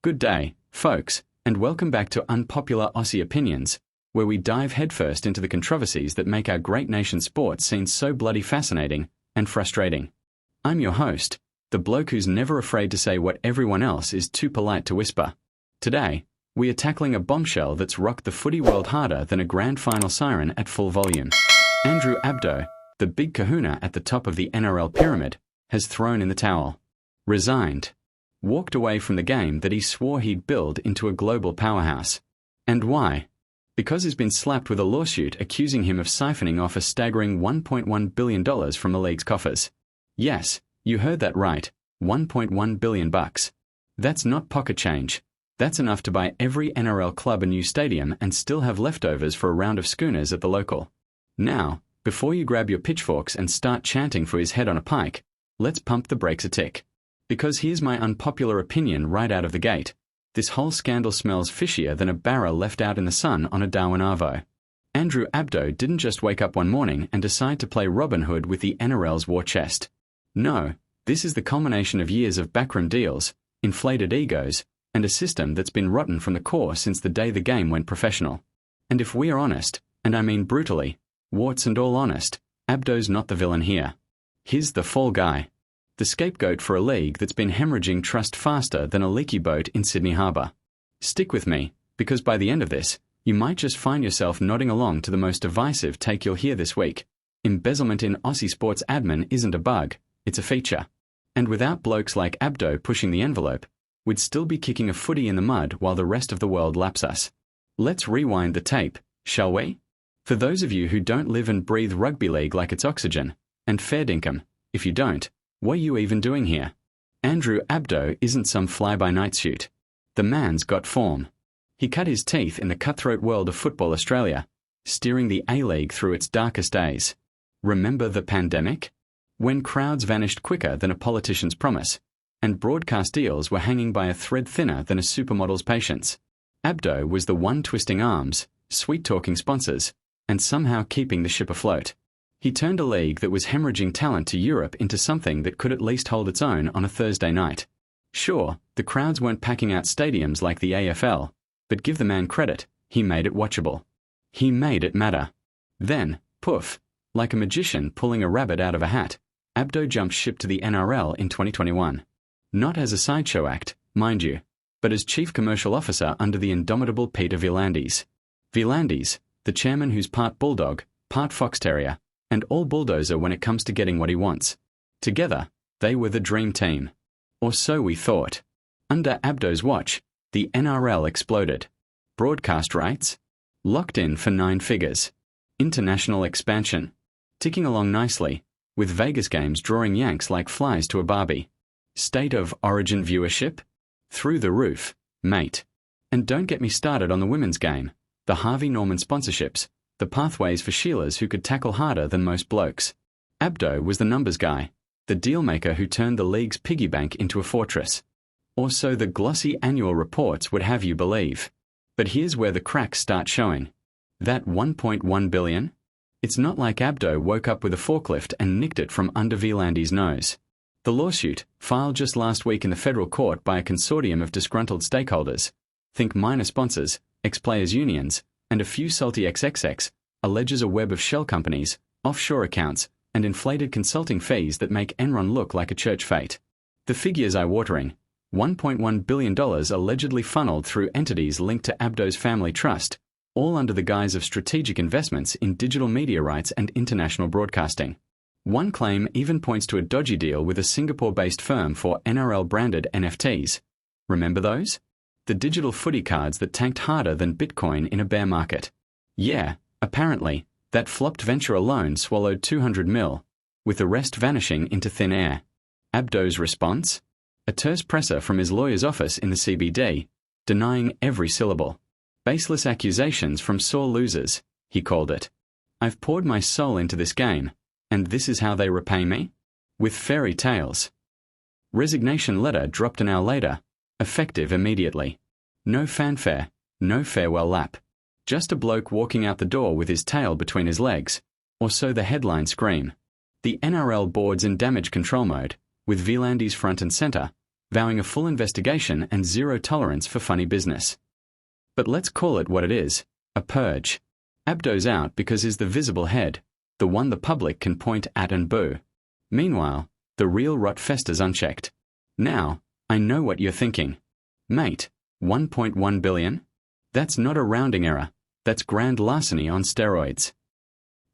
Good day, folks, and welcome back to Unpopular Aussie Opinions, where we dive headfirst into the controversies that make our great nation's sport seem so bloody fascinating and frustrating. I'm your host, the bloke who's never afraid to say what everyone else is too polite to whisper. Today, we are tackling a bombshell that's rocked the footy world harder than a grand final siren at full volume. Andrew ABDO, the big kahuna at the top of the NRL pyramid, has thrown in the towel. Resigned. Walked away from the game that he swore he'd build into a global powerhouse. And why? Because he's been slapped with a lawsuit accusing him of siphoning off a staggering $1.1 billion from the league's coffers. Yes, you heard that right, 1.1 billion bucks. That's not pocket change. That's enough to buy every NRL club a new stadium and still have leftovers for a round of schooners at the local. Now, before you grab your pitchforks and start chanting for his head on a pike, let's pump the brakes a tick. Because here's my unpopular opinion right out of the gate. This whole scandal smells fishier than a barra left out in the sun on a Darwin Arvo. Andrew ABDO didn't just wake up one morning and decide to play Robin Hood with the NRL's war chest. No, this is the culmination of years of backroom deals, inflated egos, and a system that's been rotten from the core since the day the game went professional. And if we are honest, and I mean brutally, warts and all honest, ABDO's not the villain here. He's the fall guy. The scapegoat for a league that's been hemorrhaging trust faster than a leaky boat in Sydney Harbour. Stick with me, because by the end of this, you might just find yourself nodding along to the most divisive take you'll hear this week. Embezzlement in Aussie sports admin isn't a bug, it's a feature. And without blokes like ABDO pushing the envelope, we'd still be kicking a footy in the mud while the rest of the world laps us. Let's rewind the tape, shall we? For those of you who don't live and breathe rugby league like it's oxygen, and fair dinkum, if you don't, what are you even doing here? Andrew ABDO isn't some fly-by-night suit. The man's got form. He cut his teeth in the cutthroat world of Football Australia, steering the A-League through its darkest days. Remember the pandemic? When crowds vanished quicker than a politician's promise, and broadcast deals were hanging by a thread thinner than a supermodel's patience. ABDO was the one twisting arms, sweet-talking sponsors, and somehow keeping the ship afloat. He turned a league that was hemorrhaging talent to Europe into something that could at least hold its own on a Thursday night. Sure, the crowds weren't packing out stadiums like the AFL, but give the man credit, he made it watchable. He made it matter. Then, poof, like a magician pulling a rabbit out of a hat, ABDO jumped ship to the NRL in 2021. Not as a sideshow act, mind you, but as Chief Commercial Officer under the indomitable Peter V'landys. V'landys, the chairman who's part bulldog, part fox terrier, and all bulldozer when it comes to getting what he wants. Together, they were the dream team. Or so we thought. Under ABDO's watch, the NRL exploded. Broadcast rights? Locked in for 9 figures. International expansion? Ticking along nicely, with Vegas games drawing Yanks like flies to a Barbie. State of origin viewership? Through the roof, mate. And don't get me started on the women's game, the Harvey Norman sponsorships, the pathways for Sheilas who could tackle harder than most blokes. ABDO was the numbers guy, the dealmaker who turned the league's piggy bank into a fortress. Or so the glossy annual reports would have you believe. But here's where the cracks start showing. That 1.1 billion? It's not like ABDO woke up with a forklift and nicked it from under V'landys' nose. The lawsuit, filed just last week in the federal court by a consortium of disgruntled stakeholders, think minor sponsors, ex-players' unions, and a few salty XXX, alleges a web of shell companies, offshore accounts, and inflated consulting fees that make Enron look like a church fete. The figure's eye-watering. $1.1 billion allegedly funneled through entities linked to ABDO's family trust, all under the guise of strategic investments in digital media rights and international broadcasting. One claim even points to a dodgy deal with a Singapore-based firm for NRL-branded NFTs. Remember those? The digital footy cards that tanked harder than Bitcoin in a bear market. Yeah, apparently, that flopped venture alone swallowed 200 mil, with the rest vanishing into thin air. ABDO's response? A terse presser from his lawyer's office in the CBD, denying every syllable. Baseless accusations from sore losers, he called it. I've poured my soul into this game, and this is how they repay me? With fairy tales. Resignation letter dropped an hour later, effective immediately. No fanfare, no farewell lap. Just a bloke walking out the door with his tail between his legs, or so the headlines scream. The NRL board's in damage control mode, with V'landys front and centre, vowing a full investigation and zero tolerance for funny business. But let's call it what it is, a purge. ABDO's out because he's the visible head, the one the public can point at and boo. Meanwhile, the real rot festers unchecked. Now, I know what you're thinking. Mate, 1.1 billion? That's not a rounding error, that's grand larceny on steroids.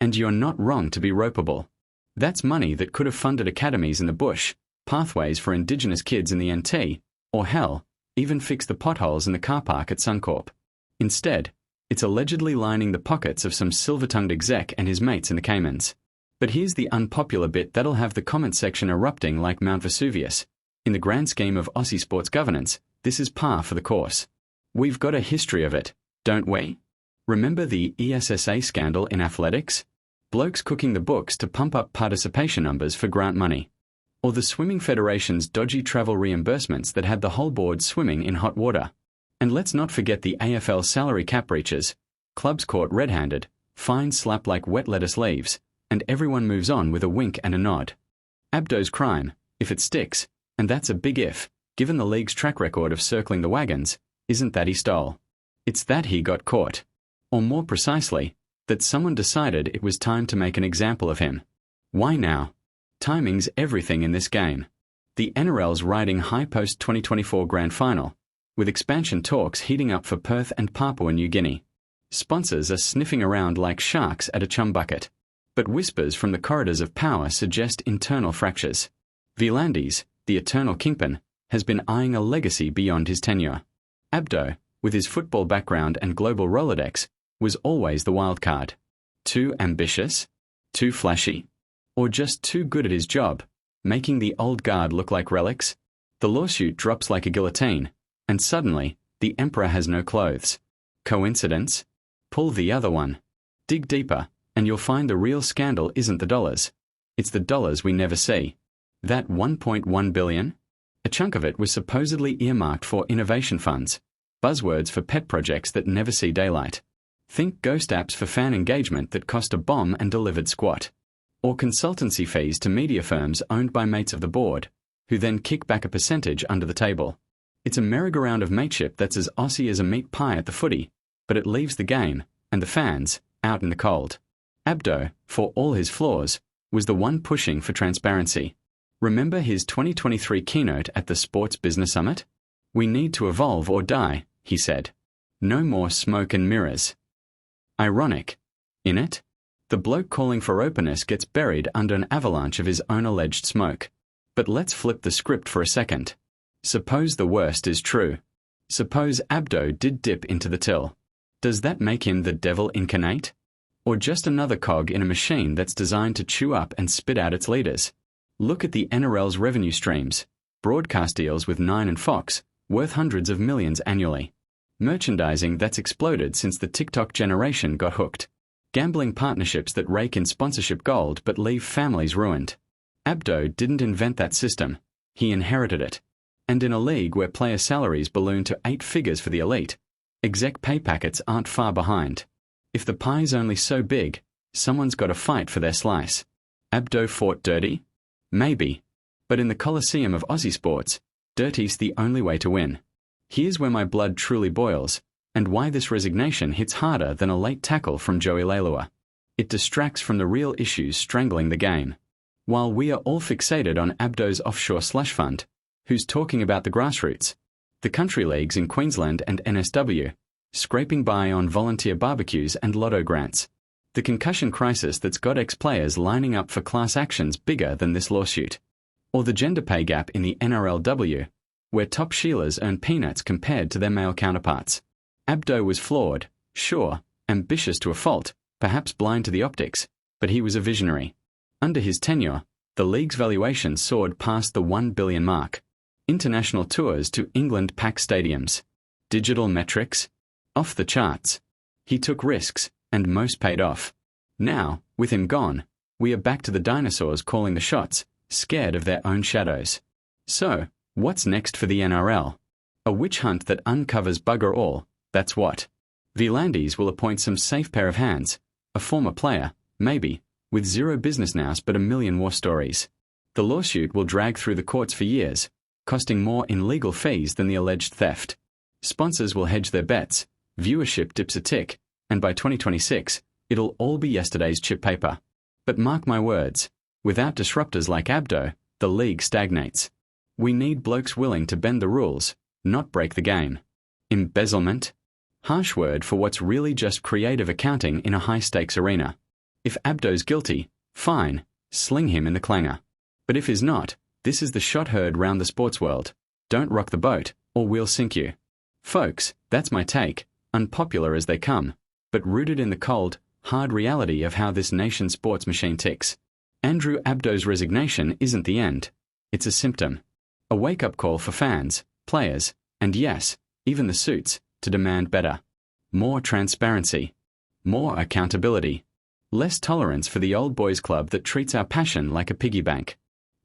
And you're not wrong to be ropeable. That's money that could have funded academies in the bush, pathways for Indigenous kids in the NT, or hell, even fixed the potholes in the car park at Suncorp. Instead, it's allegedly lining the pockets of some silver-tongued exec and his mates in the Caymans. But here's the unpopular bit that'll have the comment section erupting like Mount Vesuvius. In the grand scheme of Aussie sports governance, this is par for the course. We've got a history of it, don't we? Remember the ESSA scandal in athletics? Blokes cooking the books to pump up participation numbers for grant money. Or the Swimming Federation's dodgy travel reimbursements that had the whole board swimming in hot water. And let's not forget the AFL salary cap breaches, clubs caught red-handed, fines slapped like wet lettuce leaves, and everyone moves on with a wink and a nod. ABDO's crime, if it sticks, and that's a big if, given the league's track record of circling the wagons, isn't that he stole. It's that he got caught. Or more precisely, that someone decided it was time to make an example of him. Why now? Timing's everything in this game. The NRL's riding high post-2024 grand final, with expansion talks heating up for Perth and Papua New Guinea. Sponsors are sniffing around like sharks at a chum bucket. But whispers from the corridors of power suggest internal fractures. V'landys, the eternal kingpin, has been eyeing a legacy beyond his tenure. ABDO, with his football background and global Rolodex, was always the wild card. Too ambitious? Too flashy? Or just too good at his job, making the old guard look like relics? The lawsuit drops like a guillotine, and suddenly, the emperor has no clothes. Coincidence? Pull the other one. Dig deeper, and you'll find the real scandal isn't the dollars. It's the dollars we never see. That 1.1 billion? A chunk of it was supposedly earmarked for innovation funds, buzzwords for pet projects that never see daylight. Think ghost apps for fan engagement that cost a bomb and delivered squat. Or consultancy fees to media firms owned by mates of the board, who then kick back a percentage under the table. It's a merry-go-round of mateship that's as Aussie as a meat pie at the footy, but it leaves the game, and the fans, out in the cold. ABDO, for all his flaws, was the one pushing for transparency. Remember his 2023 keynote at the Sports Business Summit? "We need to evolve or die," he said. "No more smoke and mirrors." Ironic. In it, the bloke calling for openness gets buried under an avalanche of his own alleged smoke. But let's flip the script for a second. Suppose the worst is true. Suppose ABDO did dip into the till. Does that make him the devil incarnate? Or just another cog in a machine that's designed to chew up and spit out its leaders? Look at the NRL's revenue streams. Broadcast deals with Nine and Fox, worth hundreds of millions annually. Merchandising that's exploded since the TikTok generation got hooked. Gambling partnerships that rake in sponsorship gold but leave families ruined. ABDO didn't invent that system. He inherited it. And in a league where player salaries balloon to 8 figures for the elite, exec pay packets aren't far behind. If the pie's only so big, someone's got to fight for their slice. ABDO fought dirty? Maybe. But in the Colosseum of Aussie sports, dirty's the only way to win. Here's where my blood truly boils, and why this resignation hits harder than a late tackle from Joey Leilua. It distracts from the real issues strangling the game. While we are all fixated on ABDO's offshore slush fund, who's talking about the grassroots? The country leagues in Queensland and NSW, scraping by on volunteer barbecues and lotto grants. The concussion crisis that's got ex-players lining up for class actions bigger than this lawsuit. Or the gender pay gap in the NRLW, where top Sheilas earn peanuts compared to their male counterparts. ABDO was flawed, sure, ambitious to a fault, perhaps blind to the optics, but he was a visionary. Under his tenure, the league's valuation soared past the 1 billion mark. International tours to England packed stadiums. Digital metrics? Off the charts. He took risks, and most paid off. Now, with him gone, we are back to the dinosaurs calling the shots, scared of their own shadows. So, what's next for the NRL? A witch hunt that uncovers bugger all, that's what. V'landys will appoint some safe pair of hands, a former player, maybe, with zero business nous but a million war stories. The lawsuit will drag through the courts for years, costing more in legal fees than the alleged theft. Sponsors will hedge their bets, viewership dips a tick, and by 2026, it'll all be yesterday's chip paper. But mark my words, without disruptors like ABDO, the league stagnates. We need blokes willing to bend the rules, not break the game. Embezzlement? Harsh word for what's really just creative accounting in a high-stakes arena. If ABDO's guilty, fine, sling him in the clanger. But if he's not, this is the shot heard round the sports world. Don't rock the boat, or we'll sink you. Folks, that's my take, unpopular as they come, but rooted in the cold, hard reality of how this nation's sports machine ticks. Andrew ABDO's resignation isn't the end. It's a symptom. A wake-up call for fans, players, and yes, even the suits, to demand better. More transparency. More accountability. Less tolerance for the old boys club that treats our passion like a piggy bank.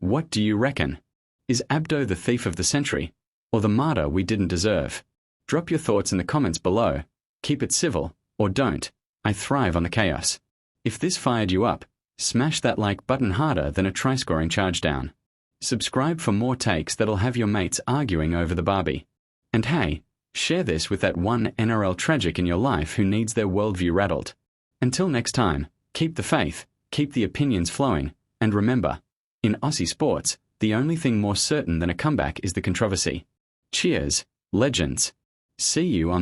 What do you reckon? Is ABDO the thief of the century, or the martyr we didn't deserve? Drop your thoughts in the comments below. Keep it civil, or don't. I thrive on the chaos. If this fired you up, smash that like button harder than a try-scoring charge down. Subscribe for more takes that'll have your mates arguing over the Barbie. And hey, share this with that one NRL tragic in your life who needs their worldview rattled. Until next time, keep the faith, keep the opinions flowing, and remember, in Aussie sports, the only thing more certain than a comeback is the controversy. Cheers, legends. See you on